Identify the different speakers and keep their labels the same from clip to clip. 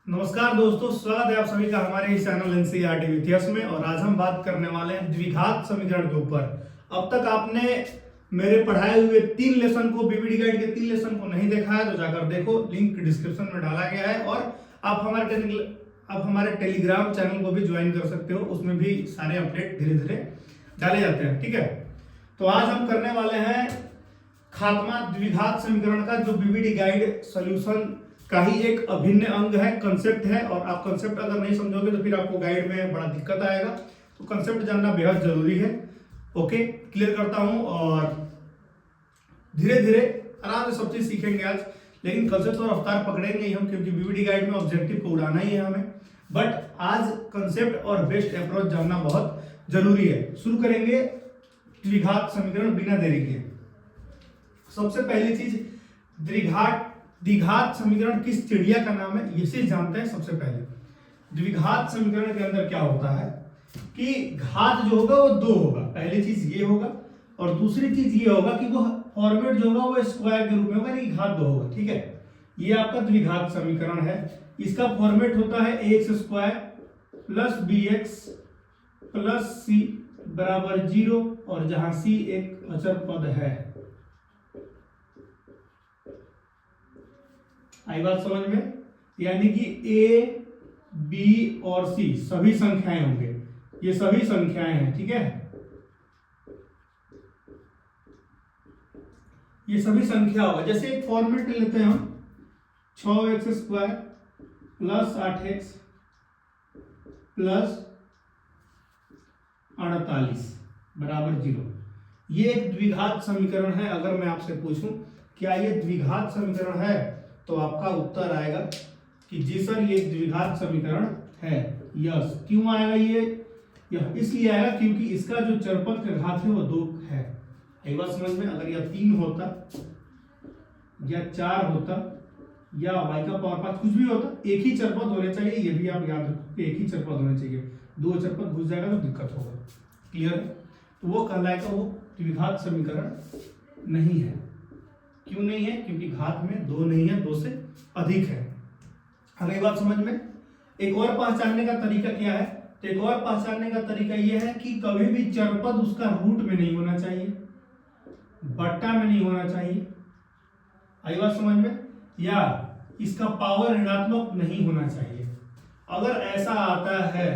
Speaker 1: नमस्कार दोस्तों, स्वागत है आप सभी का हमारे इस चैनल एनसीईआरटी विद यश में। और आज हम बात करने वाले हैं द्विघात समीकरण के ऊपर। अब तक आपने मेरे पढ़ाए हुए 3 लेसन को, बीबीडी गाइड के 3 लेसन को नहीं देखा है तो जाकर देखो, लिंक डिस्क्रिप्शन में डाला गया है। और आप हमारे टेलीग्राम चैनल को भी ज्वाइन कर सकते हो, उसमें भी सारे अपडेट धीरे धीरे डाले जाते हैं। ठीक है, तो आज हम करने वाले हैं खात्मा द्विघात समीकरण का, जो बीबीडी गाइड सोल्यूशन का ही एक अभिन्न अंग है, कंसेप्ट है। और आप कंसेप्ट अगर नहीं समझोगे तो फिर आपको गाइड में बड़ा दिक्कत आएगा, तो कंसेप्ट जानना बेहद जरूरी है। ओके, क्लियर करता हूं और धीरे धीरे आराम से सब चीज सीखेंगे आज। लेकिन कंसेप्ट और रफ्तार पकड़ेंगे ही हम, क्योंकि बीबीडी गाइड में ऑब्जेक्टिव को उड़ाना ही है हमें। बट आज कंसेप्ट और बेस्ट अप्रोच जानना बहुत जरूरी है। शुरू करेंगे द्विघात समीकरण बिना देरी के। सबसे पहली चीज, द्विघात समीकरण किस चिड़िया का नाम है, ये चीज जानते हैं। सबसे पहले द्विघात समीकरण के अंदर क्या होता है कि घात जो होगा वो 2 होगा। पहली चीज ये होगा, और दूसरी चीज ये होगा कि वो फॉर्मेट जो होगा वो स्क्वायर के रूप में होगा, यानी घात 2 होगा। ठीक है, ये आपका द्विघात समीकरण है। इसका फॉर्मेट होता है ax square plus bx plus c बराबर 0, और जहां c एक अचर पद है। आई बात समझ में? यानी कि a, b और c सभी संख्याएं होंगे, ये सभी संख्याएं हैं। ठीक है, ये सभी संख्या होगा। जैसे एक फॉर्मेट लेते हैं हम, 6x square plus 8x plus 48 बराबर 0। ये एक द्विघात समीकरण है। अगर मैं आपसे पूछूं क्या ये द्विघात समीकरण है, तो आपका उत्तर आएगा कि जी सर ये द्विघात समीकरण है। यस, क्यों आएगा यह इसलिए आएगा क्योंकि इसका जो चरपद का घात है वो 2 है। एक बात समझ में? अगर यह 3 होता या 4 होता या y का पावर 5 कुछ भी होता, एक ही चरपद होने चाहिए। ये भी आप याद रखो, एक ही चरपद होने चाहिए। 2 चरपद घुस जाएगा तो दिक्कत होगा। क्लियर है? तो वो कहलाएगा वो द्विघात समीकरण नहीं है। क्यों नहीं है? क्योंकि घात में 2 नहीं है, 2 से अधिक है। अगली बात समझ में? एक और पहचानने का तरीका क्या है? तो एक और पहचानने का तरीका यह है कि कभी भी चरपद उसका रूट में नहीं होना चाहिए, बट्टा में नहीं होना चाहिए। आई बात समझ में? या इसका पावर ऋणात्मक नहीं होना चाहिए। अगर ऐसा आता है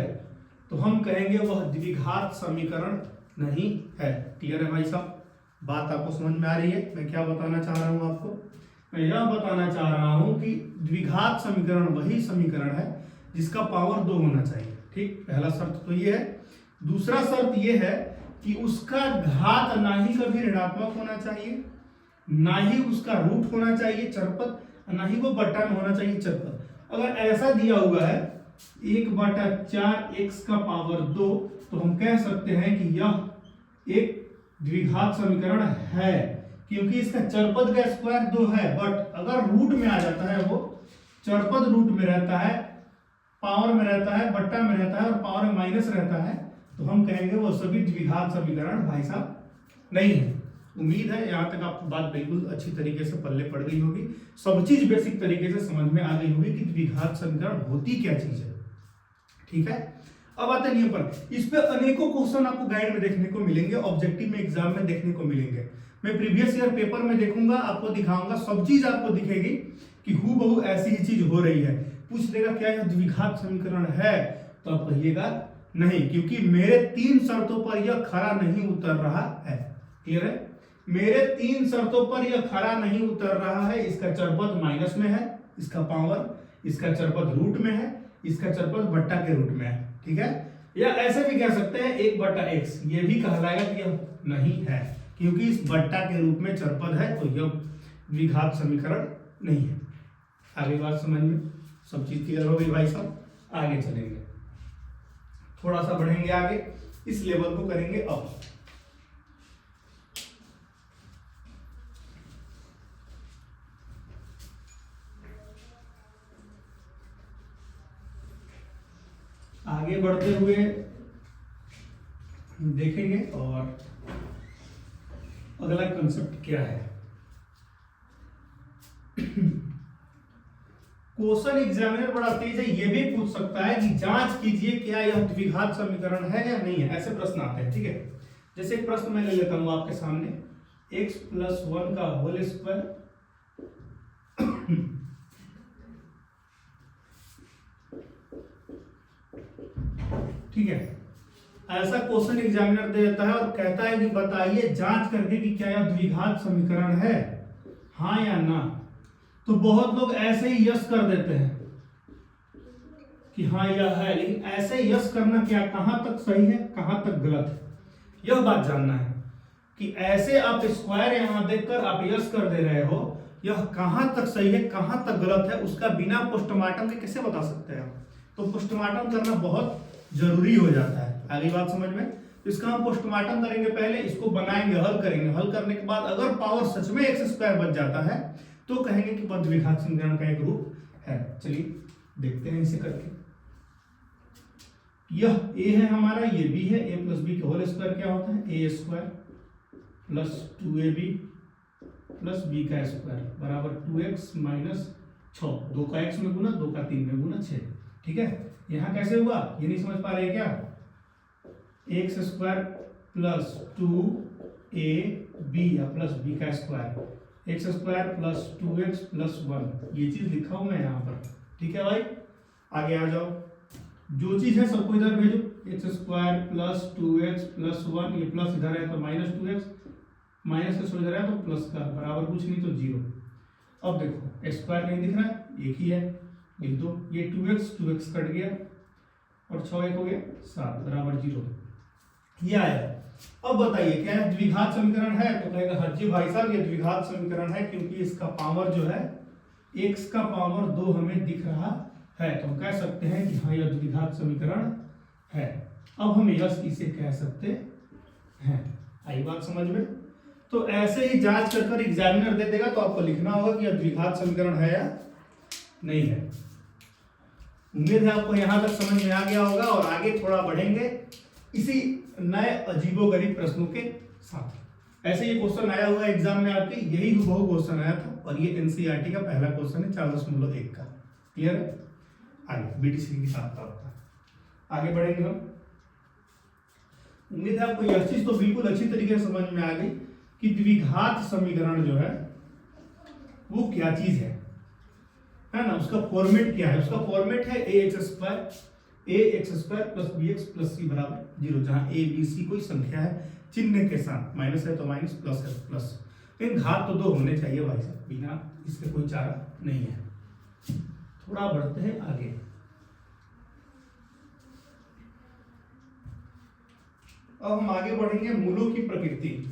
Speaker 1: तो हम कहेंगे वह द्विघात समीकरण नहीं है। क्लियर है भाई साहब? बात आपको समझ में आ रही है? मैं क्या बताना चाह रहा हूं आपको? मैं यह बताना चाह रहा हूं कि द्विघात समीकरण वही समीकरण है जिसका पावर 2 होना चाहिए। ठीक, पहला शर्त तो ये है। दूसरा शर्त ये है कि उसका घात ना ही कभी ऋणात्मक होना चाहिए, ना ही उसका रूट होना चाहिए चरपद, ना ही वो बट्टा में होना चाहिए चरपद। अगर ऐसा दिया हुआ है 1/4 x का पावर 2, तो हम कह सकते हैं कि यह एक द्विघात समीकरण है, क्योंकि इसका चरपद का स्क्वायर 2 है। बट अगर रूट में आ जाता है, वो चरपद रूट में रहता है, पावर में रहता है, बट्टा में रहता है और पावर में माइनस रहता है, तो हम कहेंगे वो सभी द्विघात समीकरण भाई साहब नहीं है। उम्मीद है यहां तक आपको बात बिल्कुल अच्छी तरीके से पल्ले पड़ गई होगी, सब चीज बेसिक तरीके से समझ में आ गई होगी कि द्विघात समीकरण होती क्या चीज है। ठीक है, अब आते हैं नियम पर। इस पे अनेकों क्वेश्चन आपको गाइड में देखने को मिलेंगे, ऑब्जेक्टिव में, एग्जाम में देखने को मिलेंगे। मैं प्रीवियस ईयर पेपर में देखूंगा, आपको दिखाऊंगा, सब चीज आपको दिखेगी कि हूबहू ऐसी ही चीज हो रही है। पूछ देगा क्या यह द्विघात समीकरण है, तो आप कहिएगा नहीं, क्योंकि मेरे 3 शर्तों पर यह खरा नहीं उतर रहा है। क्लियर है? मेरे 3 शर्तों पर यह खरा नहीं उतर रहा है। इसका चरपद माइनस में है, इसका पावर, इसका चरपद रूट में है, इसका चरपद बट्टा के रूट में है। ठीक है, या ऐसे भी कह सकते हैं 1/x, ये भी कहलाएगा कि यह नहीं है, क्योंकि इस बट्टा के रूप में चरपद है, तो यह द्विघात समीकरण नहीं है। आगे बात समझ में? सब चीज क्लियर हो गई भाई साहब? आगे चलेंगे, थोड़ा सा बढ़ेंगे आगे, इस लेवल को करेंगे अब। आगे बढ़ते हुए देखेंगे और अगला कंसेप्ट क्या है। क्वेश्चन एग्जामिनर बड़ा तेज है, ये भी पूछ सकता है कि जांच कीजिए क्या यह द्विघात समीकरण है या नहीं है, ऐसे प्रश्न आते हैं। ठीक है, जैसे एक प्रश्न मैं ले लेता हूं आपके सामने, x + 1 का होल स्क्वायर ठीक है, ऐसा क्वेश्चन एग्जामिनर दे देता है और कहता है कि बताइए जांच करके कि क्या यह द्विघात समीकरण है, हाँ या ना। तो बहुत लोग ऐसे ही यस कर देते हैं कि हाँ यह है, लेकिन ऐसे यस करना क्या कहां तक सही है कहां तक गलत है, यह बात जानना है कि ऐसे आप स्क्वायर यहां देखकर आप यस कर दे रहे हो, यह कहां तक सही है कहां तक गलत है, उसका बिना पोस्टमार्टम के कैसे बता सकते हैं। तो पोस्टमार्टम करना बहुत जरूरी हो जाता है। आगे बात समझ में, इसका हम पोस्टमार्टम करेंगे, पहले इसको बनाएंगे, हल करेंगे, हल करने के बाद अगर पावर सच में x² बच जाता है तो कहेंगे कि वह द्विघात समीकरण का एक रूप है। चलिए देखते हैं इसे करके। यह a है हमारा, ये b है, a + b का होल स्क्वायर क्या होता है, a² + 2ab + b का स्क्वायर बराबर 2x - 6, 2 का x में गुना, 2 का 3 में गुना 6। ठीक है, यहां कैसे हुआ ये नहीं समझ पा रहे क्या, x² + 2ab + b का स्क्वायर, x² + 2x + 1, ये चीज लिखा हूं मैं यहाँ पर। ठीक है भाई, आगे आ जाओ, जो चीज है सबको इधर भेजो, x² + 2x + 1, ये प्लस इधर है तो -2x, माइनस का इधर है तो प्लस का, बराबर कुछ नहीं तो 0। अब देखो स्क्वायर नहीं दिख रहा है, एक ही है, लिख दो, ये 2x कट गया और 6 1 हो गया 7 बराबर 0, ये आया। अब बताइए क्या है द्विघात समीकरण है, तो कहेगा हाँ जी भाई साहब ये द्विघात समीकरण है, क्योंकि इसका पावर जो है x का पावर 2 हमें दिख रहा है, तो हम कह सकते हैं कि हाँ यह द्विघात समीकरण है। अब हम यस इसे कह सकते हैं। आई बात समझ में। तो ऐसे ही जांच कर एग्जामिनर दे देगा तो आपको लिखना होगा कि यह द्विघात समीकरण है या नहीं है। उम्मीद है आपको यहां तक समझ में आ गया होगा, और आगे थोड़ा बढ़ेंगे इसी नए अजीबोगरीब प्रश्नों के साथ। ऐसे ये क्वेश्चन आया हुआ एग्जाम में आपके, यही बहु क्वेश्चन आया था, और ये एनसीईआरटी का पहला क्वेश्चन है 4.1 का। क्लियर है, आगे बीटीसी के साथ होता आगे बढ़ेंगे हम। उम्मीद है आपको यह चीज तो बिल्कुल अच्छी तरीके से समझ में आ गई कि द्विघात समीकरण जो है वो क्या चीज है ना, उसका फॉर्मेट क्या है। उसका फॉर्मेट है ax² + bx + c बराबर 0, जहां a b c कोई संख्या है चिन्ह के साथ, माइनस है तो माइनस, प्लस है तो प्लस, लेकिन घात तो 2 होने चाहिए भाई साहब, बिना इसके कोई चारा नहीं है। थोड़ा बढ़ते हैं आगे। अब हम आगे बढ़ेंगे मूलों की प्रकृति।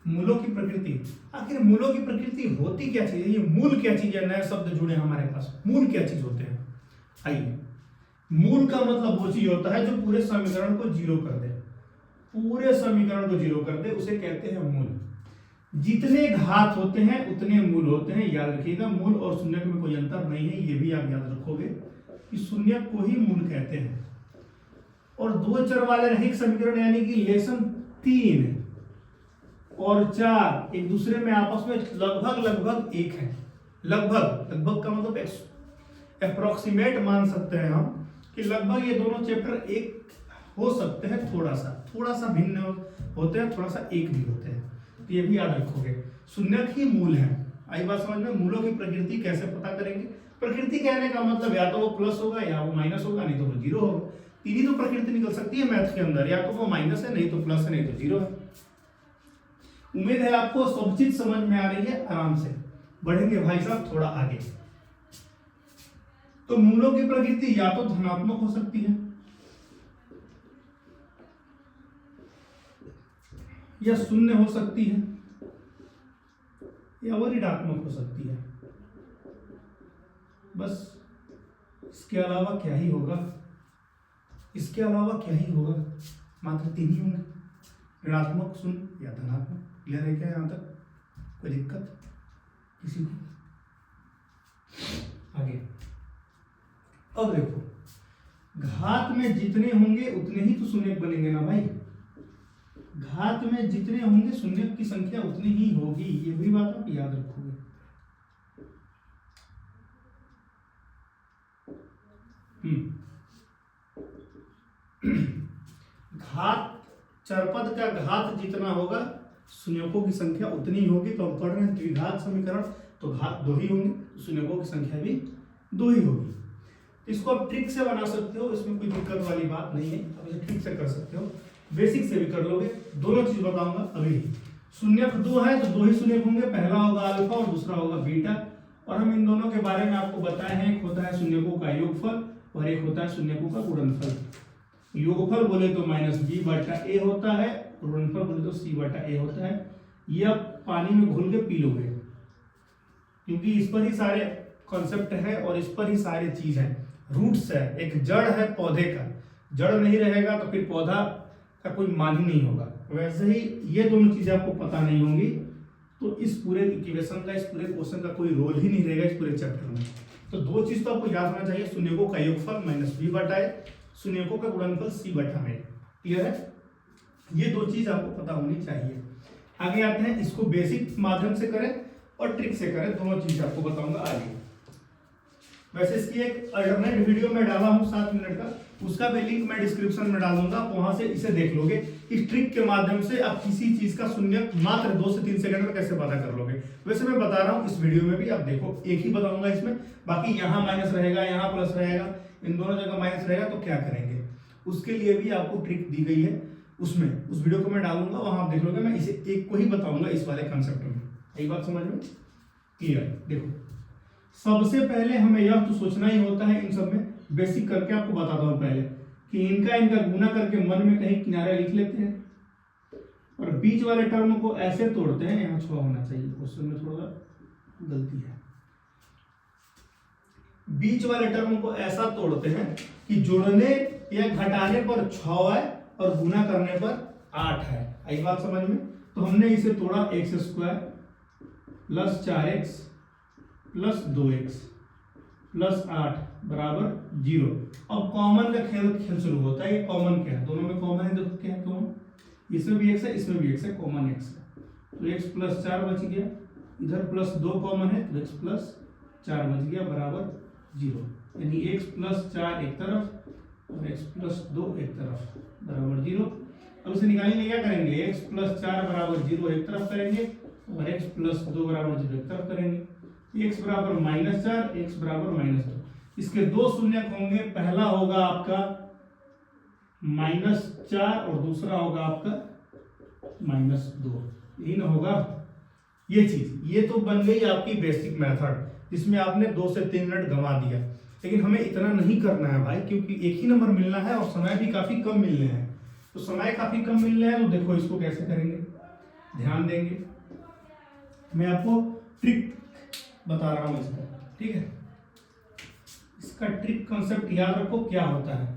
Speaker 1: मूलों की प्रकृति, आखिर मूलों की प्रकृति होती क्या चीज है, ये मूल क्या चीज है, नए शब्द जुड़े हमारे पास। मूल क्या चीज होते हैं, आइए। मूल का मतलब वो चीज होता है जो पूरे समीकरण को 0 कर दे, पूरे समीकरण को 0 कर दे, उसे कहते हैं मूल। जितने घात होते हैं उतने मूल होते हैं, याद रखिएगा। मूल और शून्यक में कोई अंतर नहीं है, ये भी आप याद रखोगे कि शून्यक को ही मूल कहते हैं। और 2 चर वाले रैखिक समीकरण यानी कि लेसन 3 और 4 एक दूसरे में आपस में लगभग एक है। लगभग का मतलब अप्रोक्सीमेट मान सकते हैं हम कि लगभग ये दोनों चैप्टर एक हो सकते हैं, थोड़ा सा भिन्न होते हैं, थोड़ा सा एक भी होते हैं, तो ये भी याद रखोगे। शून्यक ही मूल है। आई बात समझ में। मूलों की प्रकृति कैसे पता करेंगे, प्रकृति कहने का मतलब या तो वो प्लस होगा या वो माइनस होगा, नहीं तो वो 0 होगा। तीन ही तो प्रकृति निकल सकती है मैथ के अंदर, या तो वो माइनस है, नहीं तो प्लस है, नहीं तो 0 है। उम्मीद है आपको सब चीज समझ में आ रही है। आराम से बढ़ेंगे भाई साहब थोड़ा आगे। तो मूलों की प्रकृति या तो धनात्मक हो सकती है या शून्य हो सकती है या वो ऋणात्मक हो सकती है, बस इसके अलावा क्या ही होगा, मात्र 3 ही होंगे, ऋणात्मक, शून्य या धनात्मक। क्लियर है क्या यहाँ तक, कोई दिक्कत किसी को? अब देखो, घात में जितने होंगे उतने ही तो शून्यक बनेंगे ना भाई। घात में जितने होंगे शून्यक की संख्या उतनी ही होगी, ये भी बात आप याद रखोगे। घात, चरपद का घात जितना होगा शून्यकों की संख्या उतनी ही होगी। तो हम पढ़ रहे हैं द्विघात समीकरण, तो घात 2 ही होंगे, शून्यकों की संख्या भी 2 ही होगी। इसको आप ट्रिक से बना सकते हो, इसमें कोई दिक्कत वाली बात नहीं है, आप इसे ट्रिक से कर सकते हो, बेसिक से भी कर लोगे। दोनों चीज बताऊंगा अभी। शून्यक 2 है तो 2 ही शून्यक होंगे, पहला होगा अल्फा और दूसरा होगा बीटा। और हम इन दोनों के बारे में आपको बताए हैं, एक होता है शून्यकों का योगफल और एक होता है शून्यकों का गुणनफल। योगफल बोले तो -b/a होता है, गुणनफल बोले तो c/a होता है। ये आप पानी में घोल के पी लोगे, क्योंकि इस पर ही सारे कॉन्सेप्ट है और इस पर ही सारी चीज है। रूट्स है, एक जड़ है पौधे का, जड़ नहीं रहेगा तो फिर पौधा का कोई मान ही नहीं होगा। वैसे ही ये दोनों चीजें आपको पता नहीं होंगी तो इस पूरे इक्वेशन का, इस पूरे क्वेश्चन का कोई रोल ही नहीं रहेगा इस पूरे चैप्टर में। तो 2 चीज तो आपको याद होना चाहिए, शून्यकों का योगफल -b/a, शून्यकों का गुणनफल c/a। क्लियर है? ये 2 चीज आपको पता होनी चाहिए। आगे आते हैं, इसको बेसिक माध्यम से करें और ट्रिक से करें, दोनों चीज आपको बताऊंगा आगे। वैसे इसकी एक अल्टरनेट वीडियो में डाला हूं 7 मिनट का, उसका भी लिंक मैं डिस्क्रिप्शन में डालूंगा, वहां से इसे देख लोगे। इस ट्रिक के माध्यम से आप किसी चीज का शून्यक मात्र 2 से 3 सेकंड में कैसे पता कर लोगे। वैसे मैं बता रहा हूं इस वीडियो में भी, आप देखो एक ही बताऊंगा इसमें, बाकी यहाँ माइनस रहेगा, यहाँ प्लस रहेगा, इन दोनों जगह माइनस रहेगा, तो क्या करेंगे उसके लिए भी आपको ट्रिक दी गई है। उसमें उस वीडियो को मैं डालूंगा, वहां आप देख लोगे। मैं इसे एक को ही बताऊंगा इस वाले कंसेप्ट में। यही बात समझ में क्लियर? देखो, सबसे पहले हमें यह तो सोचना ही होता है, इन सब में बेसिक करके आपको बताता हूं पहले, कि इनका गुना करके मन में कहीं किनारे लिख लेते हैं और बीच वाले टर्म को ऐसे तोड़ते हैं। यहाँ 6 होना चाहिए, क्वेश्चन में थोड़ा गलती है। बीच वाले टर्म को ऐसा तोड़ते हैं कि जोड़ने या घटाने पर 6 है और गुना करने पर 8 है। आई बात समझ में? तो हमने इसे तोड़ा, x² + 4x + 2x + 8 = 0। अब कॉमन का खेल शुरू होता है। ये कॉमन क्या है? दोनों में कॉमन है, देखो क्या है कॉमन, इसमें भी x है, इसमें भी x है, कॉमन x है। तो x + 4 बच गया, इधर +2 कॉमन है तो x + 4 बच गया बराबर 0। यानी x + 4 एक तरफ और x + 2 एक तरफ बराबर 0। अब इसे निकालने क्या करेंगे? x + 4 = 0 एक तरफ करेंगे और x + 2 = 0 एक तरफ करेंगे। x = -4, x = -2। इसके 2 शून्यक होंगे, पहला होगा आपका -4 और दूसरा होगा आपका -2। यही ना होगा ये चीज। ये तो बन गई आपकी बेसिक मेथड, जिसमें आपने 2 से 3 मिनट गंवा दिया। लेकिन हमें इतना नहीं करना है भाई, क्योंकि एक ही नंबर मिलना है और समय भी काफी कम मिलने हैं। तो समय काफी कम मिलने हैं, तो देखो इसको कैसे करेंगे, ध्यान देंगे। मैं आपको ट्रिक बता रहा हूं इसका, ठीक है? इसका ट्रिक कंसेप्ट याद रखो क्या होता है।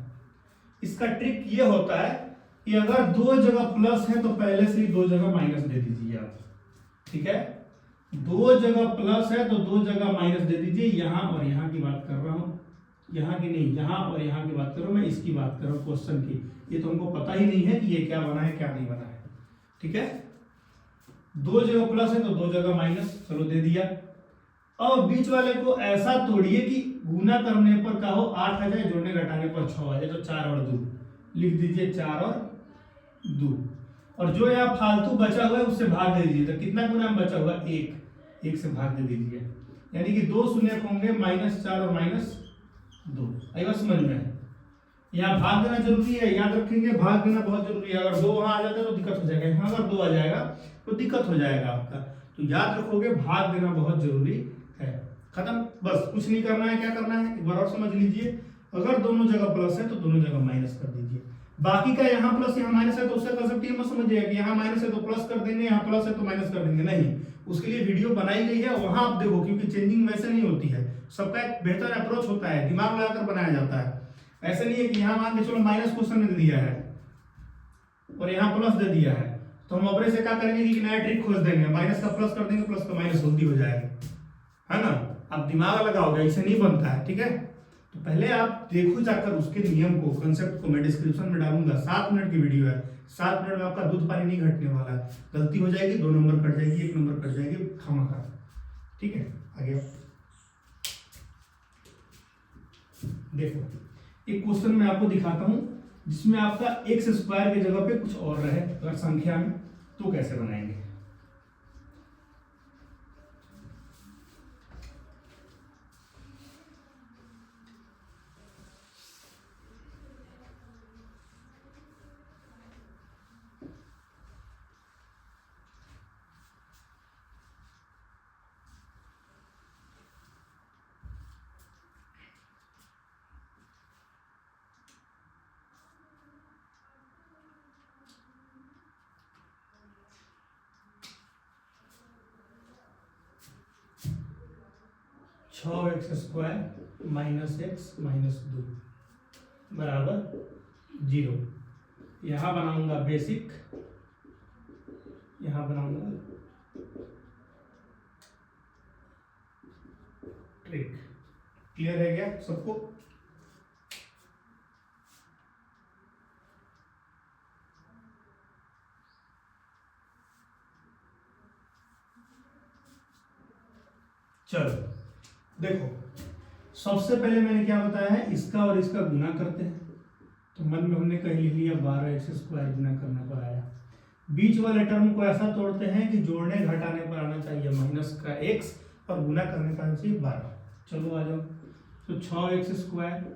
Speaker 1: इसका ट्रिक ये होता है कि अगर 2 जगह प्लस है तो पहले से ही 2 जगह माइनस दे दीजिए आप, ठीक है? 2 जगह प्लस है तो 2 जगह माइनस दे दीजिए। यहां और यहां की बात कर रहा हूं, यहां की नहीं, यहां और यहां की बात कर रहा हूं मैं, इसकी बात कर रहा हूं क्वेश्चन की। ये तो हमको पता ही नहीं है कि ये क्या बना है क्या नहीं बना है, ठीक है? 2 जगह प्लस है तो 2 जगह माइनस, चलो दे दिया। अब बीच वाले को ऐसा तोड़िए कि गुना करने पर का हो 8 आ जाए, जोड़ने घटाने पर 6 आ जाए। तो 4 और 2 लिख दीजिए, 4 और 2। और जो यहाँ फालतू बचा हुआ है उससे भाग दे दीजिए। तो कितना गुना में बचा हुआ? 1 से भाग दे दीजिए। यानी कि 2 शून्यक होंगे, -4 और -2। आई बात समझ में? यहाँ भाग देना जरूरी है, याद रखेंगे, भाग देना बहुत जरूरी है। अगर 2 वहां आ जाता है तो दिक्कत हो जाएगा, यहाँ अगर 2 आ जाएगा तो दिक्कत हो जाएगा आपका। तो याद रखोगे, भाग देना बहुत जरूरी है। खत्म, बस कुछ नहीं करना है। क्या करना है एक बार और समझ लीजिए। अगर दोनों जगह प्लस है तो दोनों जगह माइनस कर दीजिए। बाकी का यहाँ प्लस यहाँ माइनस है तो उसका कंसेप्ट ये मत समझिएगा कि यहाँ माइनस है तो प्लस कर देंगे, यहाँ प्लस है तो माइनस कर देंगे। नहीं, उसके लिए वीडियो बनाई गई है, वहां आप देखो, क्योंकि चेंजिंग वैसे नहीं होती है। सबका एक बेहतर अप्रोच होता है, दिमाग लगाकर बनाया जाता है। ऐसे नहीं है कि यहाँ मान के चलो माइनस क्वेश्चन में दे दिया है और यहाँ प्लस दे दिया है तो हम अपने से क्या करेंगे कि नया ट्रिक खोज देंगे, माइनस का प्लस कर देंगे, प्लस का माइनस उल्टी हो जाएगा, है ना? आप दिमाग लगाओगे, ऐसे नहीं बनता है, ठीक है? तो पहले आप देखो जाकर उसके नियम को, कंसेप्ट को। मैं डिस्क्रिप्शन में डालूंगा, 7 मिनट की वीडियो है, 7 मिनट में आपका दूध पानी नहीं घटने वाला है। गलती हो जाएगी 2 नंबर कट जाएगी, 1 नंबर कट जाएगी खामखा। ठीक है, आगे देखो एक क्वेश्चन मैं आपको दिखाता हूं जिसमें आपका एक्स स्क्वायर की जगह पे कुछ और रहे अगर संख्या में, तो कैसे बनाएंगे। छः x square minus x minus 2 बराबर 0। यहां बनाऊंगा बेसिक, यहां बनाऊंगा ट्रिक। क्लियर है क्या सबको? चलो देखो, सबसे पहले मैंने क्या बताया है, इसका और इसका गुना करते हैं। तो मन में हमने कहीं लिख लिया 12 एक्स स्क्वायर गुना करने पर आया। बीच वाले टर्म को ऐसा तोड़ते हैं कि जोड़ने घटाने पर आना चाहिए माइनस का एक्स और गुना करने का आना चाहिए 12। चलो आ जाओ। तो 6 x square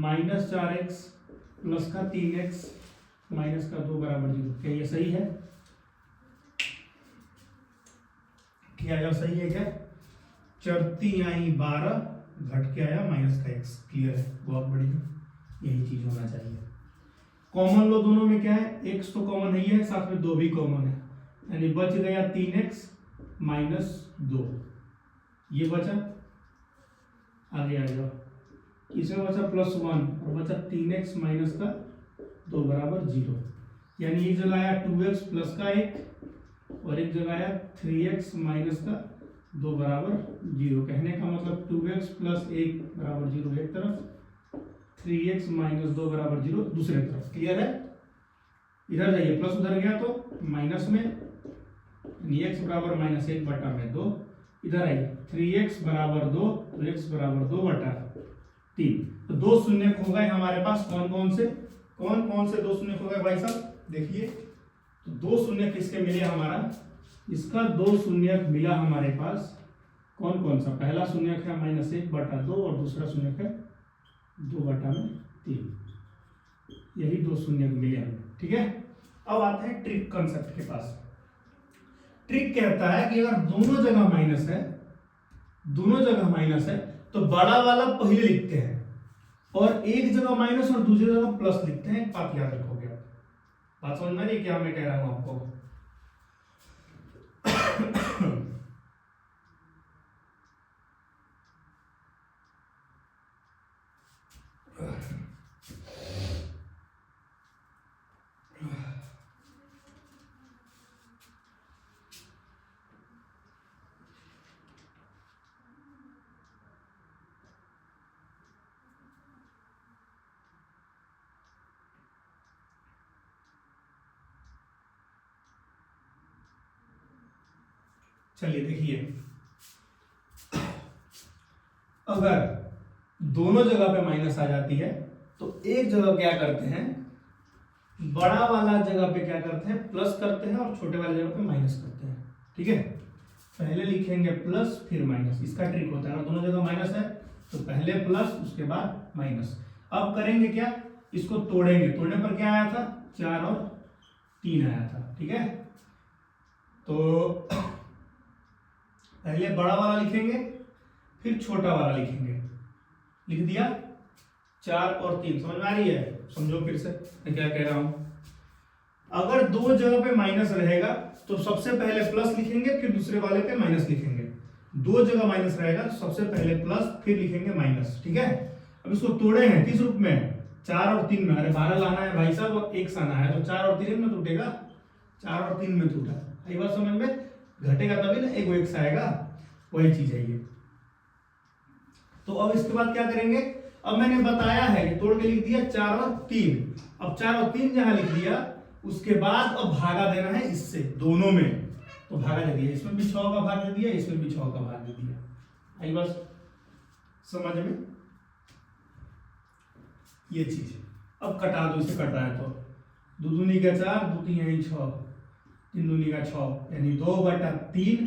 Speaker 1: minus 4 x plus का 3 एक्स माइनस का 2 बराबर 0। क्या ये सही है? क्या यह सही है? क्या चरती आई 12 घट के आया माइनस का एक्स। क्लियर है, बहुत बढ़िया, यही चीज होना चाहिए। कॉमन लो दोनों में, क्या है, एक्स तो कॉमन ही है, साथ में 2 भी कॉमन है, यानी बच गया 3 एक्स माइनस 2। ये बचा, आगे आ जाओ, इसमें बचा +1 और बचा 3 एक्स माइनस का 2 बराबर 0। यानी एक जगह आया 2x प्लस का 1 और एक जगह आया 3x माइनस का 2 बराबर 0। कहने का मतलब 2x प्लस 1 बराबर 0 एक तरफ, 3x माइनस 2 बराबर 0 दूसरे तरफ। क्लियर है? इधर जाइए, प्लस उधर गया तो माइनस में, x बराबर माइनस 1 बटा में 2। इधर आइए, 3x बराबर 2 तो x बराबर 2 बटा 3। तो 2 शून्य हो गए हमारे पास। कौन कौन से 2 शून्य हो गए भाई साहब? देखिए, तो 2 शून्य किसके मिले हमारा, इसका 2 शून्य मिला हमारे पास। कौन कौन सा? पहला शून्य है -1 बटा 2 और दूसरा शून्य है 2 बटा में 3। यही 2 शून्य मिले हमें। ठीक है, अब आते हैं ट्रिक कंसेप्ट के पास। ट्रिक कहता है कि अगर दोनों जगह माइनस है तो बड़ा वाला पहले लिखते हैं और एक जगह माइनस और दूसरी जगह प्लस लिखते हैं। बात याद रखोगे आप। बात समझ में नहीं क्या मैं कह रहा हूं आपको? चलिए देखिए, अगर दोनों जगह पे माइनस आ जाती है तो एक जगह क्या करते हैं, बड़ा वाला जगह पे क्या करते हैं, प्लस करते हैं और छोटे वाले जगह पे माइनस करते हैं। ठीक है, पहले लिखेंगे प्लस फिर माइनस। इसका ट्रिक होता है ना, दोनों जगह माइनस है तो पहले प्लस उसके बाद माइनस। अब करेंगे क्या, इसको तोड़ेंगे। तोड़ने पर क्या आया था, 4 और 3 आया था। ठीक है, तो पहले बड़ा वाला लिखेंगे फिर छोटा वाला लिखेंगे। लिख दिया 4 और 3। समझ में आ रही है? समझो फिर से मैं क्या कह रहा हूं। अगर 2 जगह पे माइनस रहेगा तो सबसे पहले प्लस लिखेंगे फिर दूसरे वाले पे माइनस लिखेंगे। 2 जगह माइनस रहेगा तो सबसे पहले प्लस फिर लिखेंगे माइनस। ठीक है, अब इसको तोड़े हैं किस रूप में, 4 और 3 में। अरे 12 लाना है भाई साहब और 1 आना है, तो 4 और 3 में टूटेगा, 4 और 3 में टूटा। ये बात समझ में? घटेगा तभी ना, एक 1 आएगा, वही चीज है ये। तो अब इसके बाद क्या करेंगे, अब मैंने बताया है कि तोड़ के लिख दिया 4 और 3। अब 4 और 3 जहां लिख दिया, उसके बाद अब भागा देना है इससे, दोनों में। तो भागा दे दिया, इसमें भी 6 का भाग दे दिया, इसमें भी 6 का भाग दे दिया। आई बस समझ में ये चीज। अब कटा दो, इसे कट रहा है तो 2 दूनी का 4, 2 3 6, 3 दूनी का 6, यानी 2/3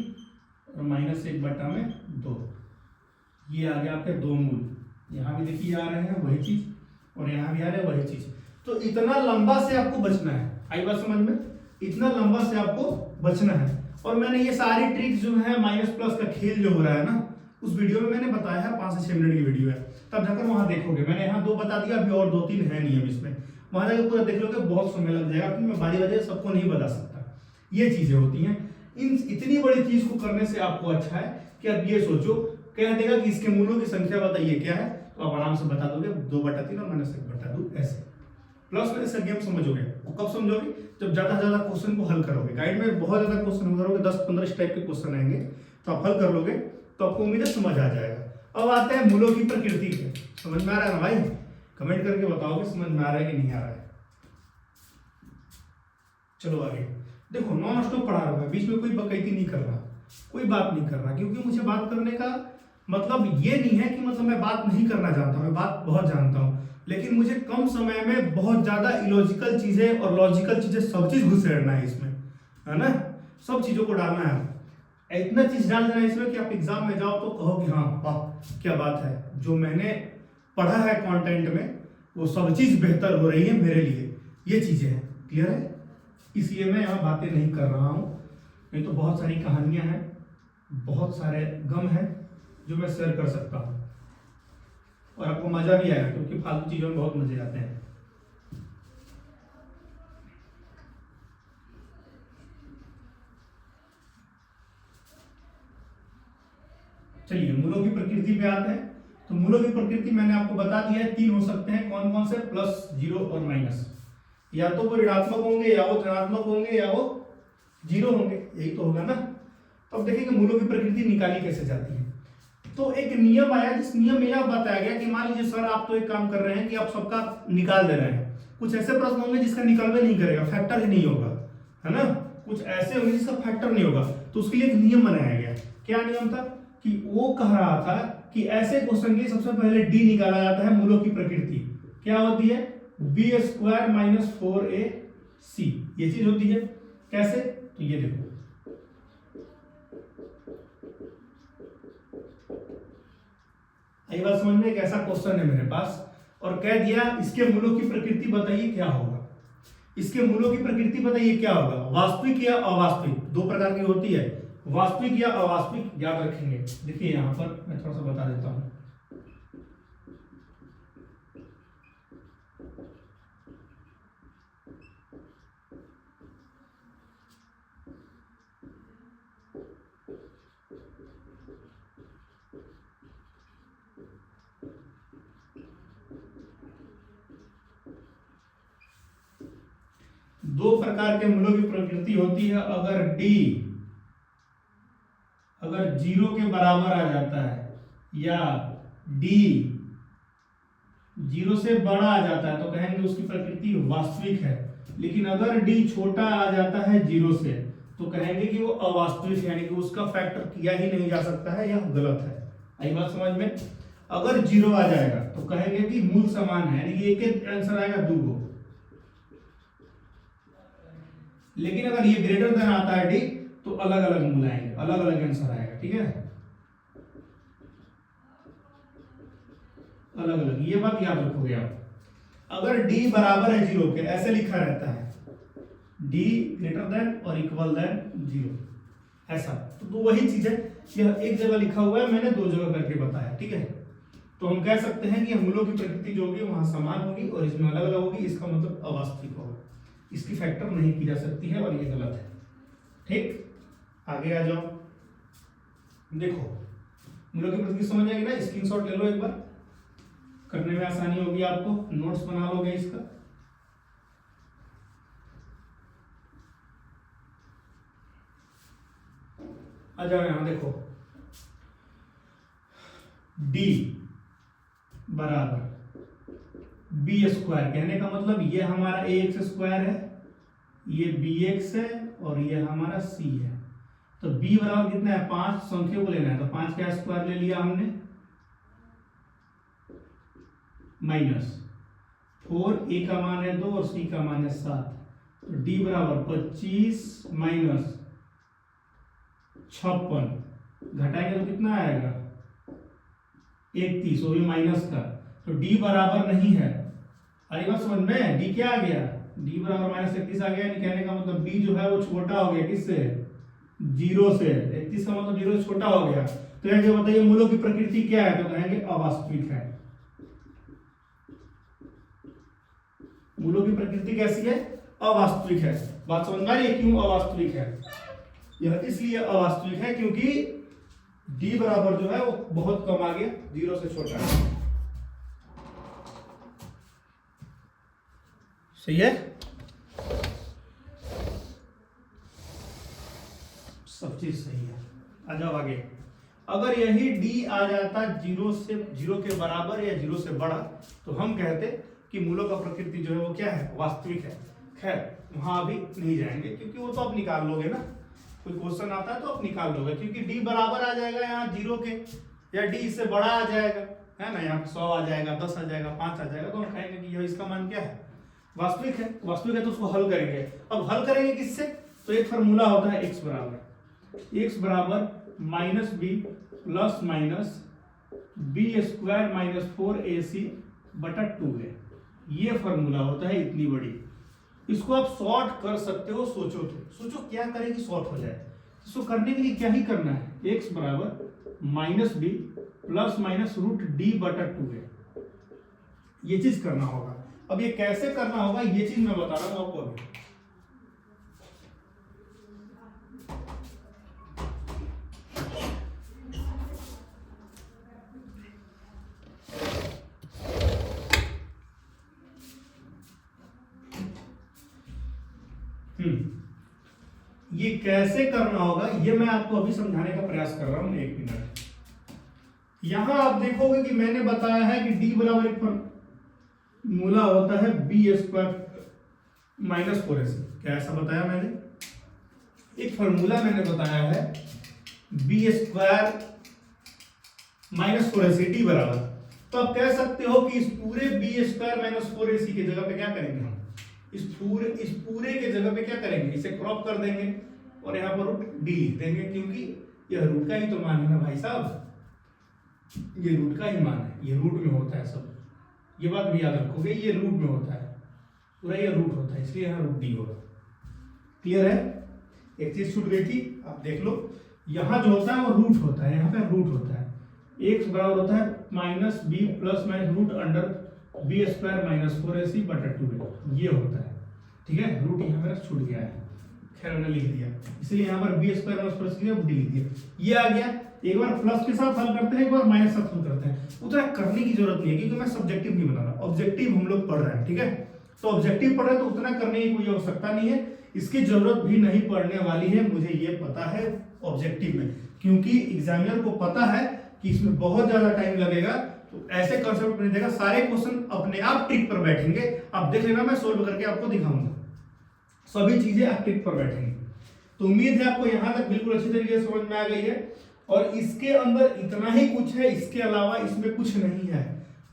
Speaker 1: और -1/2। ये आ गया आपके 2 मूल। यहाँ भी देखिए आ रहे हैं वही चीज, और यहाँ भी आ रहे हैं वही चीज। तो इतना लंबा से आपको बचना है। आई बात समझ में? इतना लंबा से आपको बचना है। और मैंने ये सारी ट्रिक्स जो है माइनस प्लस का खेल जो हो रहा है ना, उस वीडियो में मैंने बताया है, 5 से 6 मिनट की वीडियो है, तब जाकर वहां देखोगे। मैंने यहाँ 2 बता दिया, अभी और 2-3 है नियम इसमें, वहां जाकर पूरा देख लोगे, बहुत समय लग जाएगा, क्योंकि मैं बारी बारी सबको नहीं बता सकता। ये चीजें होती हैं। इन इतनी बड़ी चीज को करने से आपको अच्छा है कि अब ये सोचो, कह देगा कि इसके मूलों की संख्या बताइए क्या है, तो आप आराम से बता दोगे 2/3 और -1/2 ऐसे। प्लस माइनस का गेम समझोगे। कब समझोगे? जब ज्यादा से ज्यादा क्वेश्चन को हल करोगे। गाइड में बहुत ज्यादा क्वेश्चन करोगे, 10-15 इस टाइप के क्वेश्चन आएंगे, तो आप हल कर लोगे तो आपको उम्मीद है समझ आ जाएगा। अब आते हैं मूलों की प्रकृति पे। समझ में आ रहा है ना भाई? कमेंट करके बताओगे समझ में आ रहा है कि नहीं आ रहा है। चलो आगे देखो, नॉन स्टॉप पढ़ा रहा है, बीच में कोई बकैती नहीं कर रहा, कोई बात नहीं कर रहा, क्योंकि मुझे बात करने का मतलब ये नहीं है कि मतलब मैं बात नहीं करना जानता हूं, मैं बात बहुत जानता हूं, लेकिन मुझे कम समय में बहुत ज्यादा इलॉजिकल चीजें और लॉजिकल चीजें सब चीज घुसेड़ना है इसमें, है ना? सब चीजों को डालना है, इतना चीज डाल देना है इसमें कि आप एग्जाम में जाओ तो कहो कि हाँ वाह क्या बात है, जो मैंने पढ़ा है कंटेंट में वो सब चीज बेहतर हो रही है मेरे लिए। ये चीजें हैं, क्लियर है? इसलिए मैं यहाँ बातें नहीं कर रहा हूँ, नहीं तो बहुत सारी कहानियां हैं, बहुत सारे गम हैं जो मैं शेयर कर सकता हूँ, और आपको मजा भी आएगा, क्योंकि फालतू चीजों में बहुत मजे आते हैं। चलिए मूलों की प्रकृति पे आते हैं। तो मूलों की प्रकृति मैंने आपको बता दिया है, 3 हो सकते हैं। कौन कौन से? प्लस, जीरो और माइनस। या तो वो ऋणात्मक होंगे, या वो धनात्मक होंगे, या वो जीरो होंगे, यही तो होगा ना। तो अब देखेंगे मूलों की प्रकृति निकाली कैसे जाती है। तो एक नियम आया, जिस नियम में यह बताया गया कि मान लीजिए सर आप तो एक काम कर रहे हैं कि आप सबका निकाल दे रहे हैं, कुछ ऐसे प्रश्न होंगे जिसका निकालवे नहीं करेगा, फैक्टर ही नहीं होगा, है ना? कुछ ऐसे होंगे जिसका फैक्टर नहीं होगा, तो उसके लिए एक नियम बनाया गया। क्या नियम था? कि वो कह रहा था कि ऐसे क्वेश्चन के सबसे पहले डी निकाला जाता है। मूलों की प्रकृति क्या होती है? b² - 4ac, ये चीज होती है। कैसे? तो ये देखो, ये बात समझ में? एक ऐसा क्वेश्चन है मेरे पास, और कह दिया इसके मूलों की प्रकृति बताइए क्या होगा। इसके मूलों की प्रकृति बताइए क्या होगा। वास्तविक या अवास्तविक, 2 प्रकार की होती है, वास्तविक या अवास्तविक, याद रखेंगे। देखिए यहां पर मैं थोड़ा सा बता देता हूं। दो प्रकार के मूलों की प्रकृति होती है। अगर डी अगर 0 के बराबर आ जाता है, या डी 0 से बड़ा आ जाता है, तो कहेंगे उसकी प्रकृति वास्तविक है। लेकिन अगर डी छोटा आ जाता है 0 से, तो कहेंगे कि वो अवास्तविक है, यानी कि उसका फैक्टर किया ही नहीं जा सकता है, यह गलत है। आई बात समझ में? अगर 0 आ जाएगा तो कहेंगे कि मूल समान है, यानी कि एक आंसर आएगा 2। लेकिन अगर ये ग्रेटर देन आता है डी, तो अलग अलग मूल आएंगे, अलग अलग आंसर आएगा, ठीक है? अलग अलग, ये बात याद रखोगे आप। अगर डी बराबर है 0 के, ऐसे लिखा रहता है, डी ग्रेटर देन और इक्वल देन 0, ऐसा, तो वही चीज है। यह एक जगह लिखा हुआ है, मैंने 2 जगह करके बताया, ठीक है? तो हम कह सकते हैं कि मूलों की प्रकृति जो होगी वहां समान होगी, और इसमें अलग अलग होगी, इसका मतलब अवास्तविक होगा, इसकी फैक्टर नहीं की जा सकती है, और ये गलत है। ठीक, आगे आ जाओ। देखो मूलों की प्रकृति समझ आएगी ना, स्क्रीनशॉट ले लो एक बार, करने में आसानी होगी आपको, नोट्स बना लोगे इसका। आ जाओ यहां, देखो डी बराबर बी स्क्वायर, कहने का मतलब ये हमारा ए एक्स स्क्वायर है, ये बी एक्स है और ये हमारा सी है। तो b बराबर कितना है 5, संख्या को लेना है तो 5 का स्क्वायर ले लिया हमने, माइनस 4, a का मान है 2 और c का मान है 7, तो d बराबर 25 माइनस 56, घटाएंगे तो कितना आएगा 31, वो भी माइनस का, तो d बराबर नहीं है। अरे बात समझ में, d क्या आ गया, d बराबर -31 आ गया, कहने का मतलब b जो है वो छोटा हो गया, किससे 0 से, 31 का मतलब 0 से छोटा हो गया। तो ये बताइए मूलों की प्रकृति क्या है, तो कहेंगे अवास्तविक है। मूलों की प्रकृति कैसी है, अवास्तविक है। बात समझ में आ रही है क्यों अवास्तविक है, यह इसलिए अवास्तविक है क्योंकि d बराबर जो है वो बहुत कम आ गया, 0 से छोटा है। सही है, सब चीज सही है। आ जाओ आगे, अगर यही d आ जाता 0 के बराबर या 0 से बड़ा तो हम कहते कि मूलों का प्रकृति जो है वो क्या है, वास्तविक है। खैर वहां अभी नहीं जाएंगे क्योंकि वो तो आप निकाल लोगे ना, कोई क्वेश्चन आता है तो आप निकाल लोगे, क्योंकि d बराबर आ जाएगा यहाँ 0 के, या d इससे बड़ा आ जाएगा, है ना, यहाँ 100 आ जाएगा, 10 आ जाएगा, 5 आ जाएगा, तो हम कहेंगे कि यह इसका मान क्या है, वास्तविक है। वास्तविक है तो उसको हल करेंगे। अब हल करेंगे किससे, तो एक फॉर्मूला होता है x बराबर minus B plus minus B square minus 4ac बटा 2a, ये फॉर्मूला होता है इतनी बड़ी। इसको आप सॉर्ट कर सकते हो, सोचो तो, सोचो क्या करें कि सॉर्ट हो जाए। इसको करने के लिए क्या ही करना है, x बराबर minus B plus minus root D बटा 2a, ये चीज करना होगा। अब ये कैसे करना होगा ये चीज मैं बता रहा हूं आपको अभी। ये कैसे करना होगा ये मैं आपको अभी समझाने का प्रयास कर रहा हूं, 1 मिनट। यहां आप देखोगे कि मैंने बताया है कि d बराबर एक फॉर्मूला होता है बी स्क्वायर माइनस 4ac। क्या ऐसा बताया मैंने, एक फॉर्मूला मैंने बताया है B square minus 4ac d बराबर। तो आप कह सकते हो कि इस पूरे बी स्क्वायर माइनस 4ac की जगह पे क्या करेंगे हम, इस पूरे के जगह पे क्या करेंगे, इसे क्रॉप कर देंगे और यहाँ पर रूट डी लिख देंगे, क्योंकि यह रूट का ही तो मान है ना भाई साहब, ये रूट का ही मान है, ये रूट में होता है सब, ये बात भी याद रखोगे, ये रूट में होता है पूरा, ये रूट होता है, इसलिए यहाँ रूट डी होगा। क्लियर है, एक चीज छूट गई थी, आप देख लो, यहाँ जो होता है वो रूट होता है, यहाँ पे रूट होता है। x बराबर होता है minus B plus minus root under B square minus 4ac बटा 2a, ये होता है। ठीक है, रूट यहाँ पर छूट गया है, खैर मैंने लिख दिया, इसलिए यहाँ पर B square minus 4ac D लिख दिया, ये आ गया। एक बार प्लस के साथ हल करते हैं, एक बार माइनस के साथ हल करते हैं, उतना करने की जरूरत नहीं है क्योंकि मैं सब्जेक्टिव नहीं बना रहा, ऑब्जेक्टिव हम लोग पढ़ रहे हैं। ठीक है, तो ऑब्जेक्टिव पढ़ रहे हैं तो उतना करने की कोई आवश्यकता नहीं है, इसकी जरूरत भी नहीं पड़ने वाली है, मुझे ये पता है ऑब्जेक्टिव में, क्योंकि एग्जामिनर को पता है कि इसमें बहुत ज्यादा टाइम लगेगा, तो ऐसे कंसेप्ट नहीं देगा, सारे क्वेश्चन अपने आप ट्रिक पर बैठेंगे, आप देख लेना, मैं सोल्व करके आपको दिखाऊंगा, सभी चीजें आप ट्रिक पर बैठेंगी। तो उम्मीद है आपको यहां तक बिल्कुल अच्छी तरीके से समझ में आ गई है, और इसके अंदर इतना ही कुछ है, इसके अलावा इसमें कुछ नहीं है।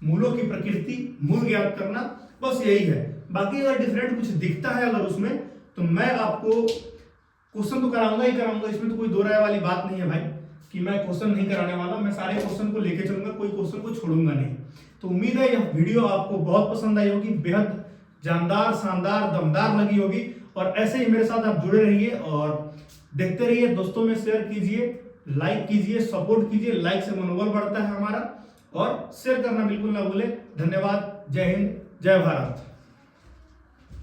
Speaker 1: मूलों की प्रकृति, मूल ज्ञात करना, बस यही है। बाकी अगर डिफरेंट कुछ दिखता है अगर उसमें, तो मैं आपको क्वेश्चन तो कराऊंगा ही कराऊंगा, इसमें तो कोई दो राय वाली बात नहीं है भाई कि मैं क्वेश्चन नहीं कराने वाला, मैं सारे क्वेश्चन को लेके चलूंगा, कोई क्वेश्चन को छोड़ूंगा नहीं। तो उम्मीद है यह वीडियो आपको बहुत पसंद आई होगी, बेहद जानदार, शानदार, दमदार लगी होगी, और ऐसे ही मेरे साथ आप जुड़े रहिए और देखते रहिए, दोस्तों में शेयर कीजिए, लाइक कीजिए, सपोर्ट कीजिए, लाइक से मनोबल बढ़ता है हमारा, और शेयर करना बिल्कुल ना भूले। धन्यवाद, जय हिंद, जय भारत।